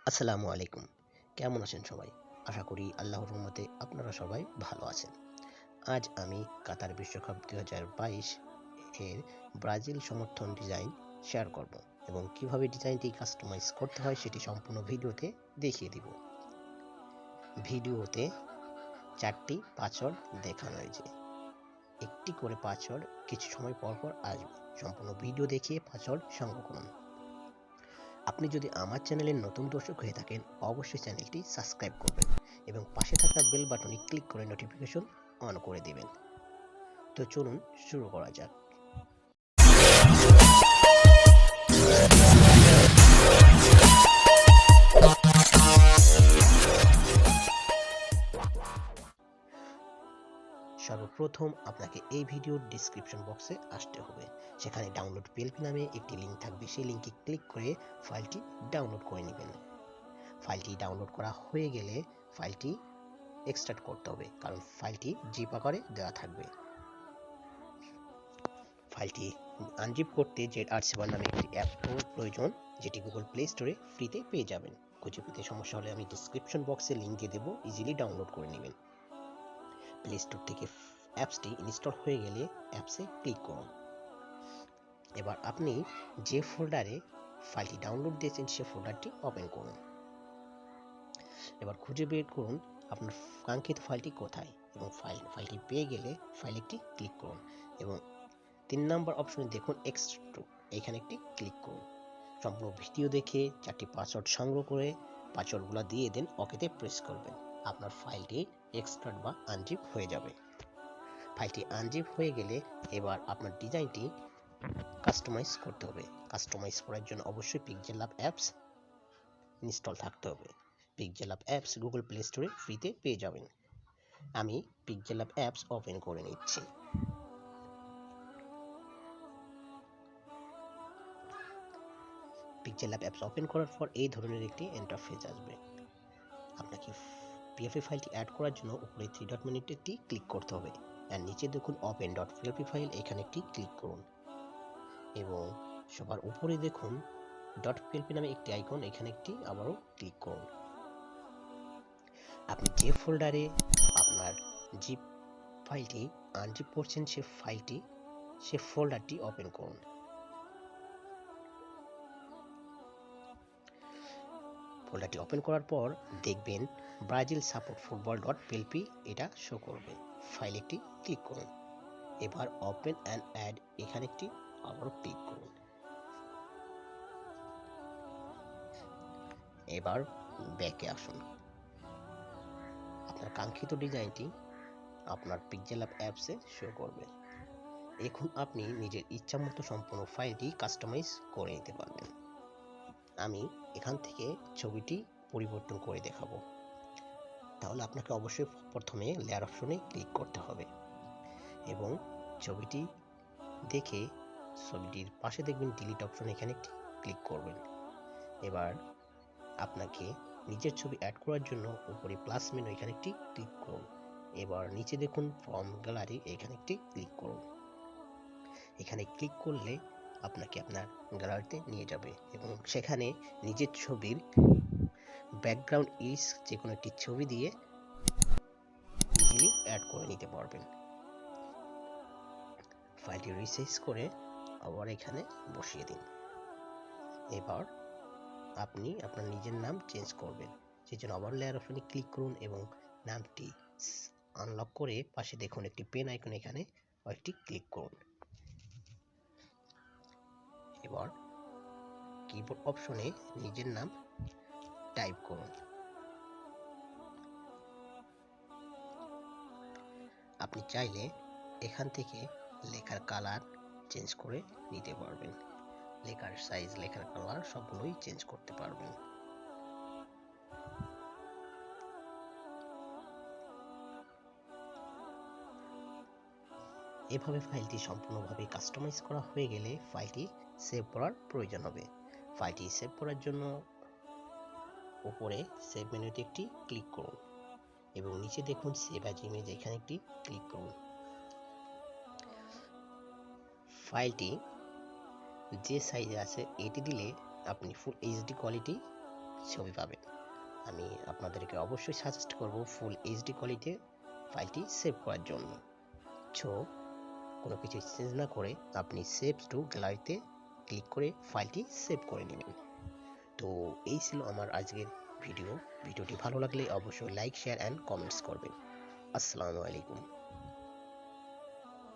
আসসালামু আলাইকুম। কেমন আছেন সবাই? আশা করি আল্লাহর রহমতে আপনারা সবাই ভালো আছেন। আজ আমি কাতার বিশ্বকাপ 2022 এর ব্রাজিল সমর্থন ডিজাইন শেয়ার করব এবং কিভাবে ডিজাইনটি কাস্টমাইজ করতে হয় সেটি সম্পূর্ণ ভিডিওতে দেখিয়ে দিব। ভিডিওতে 4টি পাসওয়ার্ড দেখানো হয়েছে। একটি করে পাসওয়ার্ড কিছু সময় পর পর আসবে। সম্পূর্ণ ভিডিও দেখিয়ে পাসওয়ার্ড সংগ্রহ করুন। আপনি যদি আমার চ্যানেলের নতুন দর্শক হয়ে থাকেন অবশ্যই চ্যানেলটি সাবস্ক্রাইব করবেন এবং পাশে থাকা বেল বাটনে ক্লিক করে নোটিফিকেশন অন করে দেবেন। তো চলুন শুরু করা যাক। সর্বপ্রথম আপনাকে এই ভিডিওর ডেসক্রিপশন বক্সে আসতে হবে। সেখানে ডাউনলোড পিএলপি নামে একটি লিঙ্ক থাকবে। সেই লিঙ্কে ক্লিক করে ফাইলটি ডাউনলোড করে নেবেন। ফাইলটি ডাউনলোড করা হয়ে গেলে ফাইলটি এক্সট্রাক্ট করতে হবে, কারণ ফাইলটি জিপ আকারে দেওয়া থাকবে। ফাইলটি আনজিপ করতে ZR7 নামে একটি অ্যাপ প্রয়োজন, যেটি গুগল প্লে স্টোরে ফ্রিতে পেয়ে যাবেন। খুঁজে পেতে সমস্যা হলে আমি ডিসক্রিপশন বক্সে লিঙ্ক দিয়ে দেবো, ইজিলি ডাউনলোড করে নেবেন। প্লে স্টোর থেকে অ্যাপসটি ইনস্টল হয়ে গেলে অ্যাপসে ক্লিক করুন। এবার আপনি যে ফোল্ডারে ফাইলটি ডাউনলোড দিয়েছেন সে ফোল্ডারটি ওপেন করুন। এবার খুঁজে বের করুন আপনার কাঙ্ক্ষিত ফাইলটি কোথায় এবং ফাইলটি পেয়ে গেলে ফাইলে একটি ক্লিক করুন এবং 3 নম্বর অপশনে দেখুন এক্সট্রুড, এখানে একটি ক্লিক করুন। সম্পূর্ণ ভিডিও দেখে 4টি পাসওয়ার্ড সংগ্রহ করে পাসওয়ার্ডগুলো দিয়ে দেন, ওকেতে প্রেস করবেন। আপনার ফাইলটি এক্সট্রাক্ট বা আনজিপ হয়ে যাবে। ফাইলটি আনজিপ হয়ে গেলে এবার আপনার ডিজাইনটি কাস্টমাইজ করতে হবে। কাস্টমাইজ করার জন্য অবশ্যই পিক্সেল ল্যাব অ্যাপস ইনস্টল থাকতে হবে। Pixel lab apps Google play স্টোরে ফ্রিতে পেয়ে যাবেন। আমি পিক্সেল ল্যাব অ্যাপস ওপেন করে নিচ্ছি। পিক্সেল ল্যাব অ্যাপস ওপেন করার পর এই ধরনের একটি ইন্টারফেস আসবে। আপনাকে পিএলপি ফাইলটি অ্যাড করার জন্য উপরে 3 ডট মেনুতে একটি ক্লিক করতে হবে আর নিচে দেখুন ওপেন ডট পিএলপি ফাইল, এখানে একটি ক্লিক করুন এবং সবার উপরে দেখুন ডট পিএলপি নামে একটি আইকন, এখানে একটি আবারও ক্লিক করুন। আপনি যে ফোল্ডারে আপনার জিপ ফাইলটি আনজিপ করছেন সে ফোল্ডারটি ওপেন করুন। ফোল্ডারটি ওপেন করার পর দেখবেন Brazil support football dot PLP এটা শো করবে। ফাইলে একটি ক্লিক করুন। এবার ওপেন অ্যান্ড অ্যাড, এখানে একটি আবারও ক্লিক করুন। এবার ব্যাকে আসুন। আপনার কাঙ্ক্ষিত ডিজাইনটি আপনার পিক্সেল ল্যাব অ্যাপসে শো করবে। এখন আপনি নিজের ইচ্ছামতো সম্পূর্ণ ফাইলটি কাস্টমাইজ করে নিতে পারবেন। আমি এখান থেকে ছবিটি পরিবর্তন করে দেখাবো। তাহলে আপনাকে অবশ্যই প্রথমে লেয়ার অপশনে ক্লিক করতে হবে এবং ছবিটি দেখে ছবিটির পাশে দেখবেন ডিলিট অপশন, এখানে একটি ক্লিক করবেন। এবার আপনাকে নিজের ছবি অ্যাড করার জন্য উপরে প্লাস মেনু, এখানে একটি ক্লিক করুন। এবার নিচে দেখুন ফ্রম গ্যালারি, এখানে একটি ক্লিক করুন। এখানে ক্লিক করলে আপনাকে আপনার গ্যালারিতে নিয়ে যাবে এবং সেখানে নিজের ছবির ব্যাকগ্রাউন্ড যে কোনো একটি ছবি দিয়ে ইজিলি অ্যাড করে নিতে পারবেন। ফাইলটি রিসাইজ করে আবার এখানে বসিয়ে দিন। এবার আপনি আপনার নিজের নাম চেঞ্জ করবেন, সেই জন্য আবার লেয়ার অপশনে ক্লিক করুন এবং নামটি আনলক করে পাশে দেখুন একটি পেন আইকন, এখানে একটি ক্লিক করুন। এবার কিবোর্ড অপশনে নিজের নাম টাইপ করুন। আপনি চাইলে এখান থেকে লেখার কালার চেঞ্জ করে নিতে পারবেন। লেখার সাইজ, লেখার কালার সবগুলোই চেঞ্জ করতে পারবেন। এভাবে ফাইলটি সম্পূর্ণভাবে কাস্টমাইজ করা হয়ে গেলে ফাইলটি সেভ করার প্রয়োজন হবে। ফাইলটি সেভ করার জন্য উপরে সেভ মেনুতে একটি ক্লিক করুন এবং নিচে দেখুন সেভ অ্যাজ ইমেজ, এখানে একটি ক্লিক করুন। ফাইলটি যে সাইজে আছে এটি দিলে আপনি ফুল এইচডি কোয়ালিটি ছবি পাবেন। আমি আপনাদেরকে অবশ্যই সাজেস্ট করব ফুল এইচডি কোয়ালিটিতে ফাইলটি সেভ করার জন্য। সো কোনো কিছু চেঞ্জ না করে আপনি সেভ টু গ্যালারিতে ক্লিক করে ফাইলটি সেভ করে নেবেন। তো এই ছিল আমার আজকের ভিডিওটি ভালো লাগলে অবশ্যই লাইক, শেয়ার অ্যান্ড কমেন্টস করবেন। আসসালামু আলাইকুম।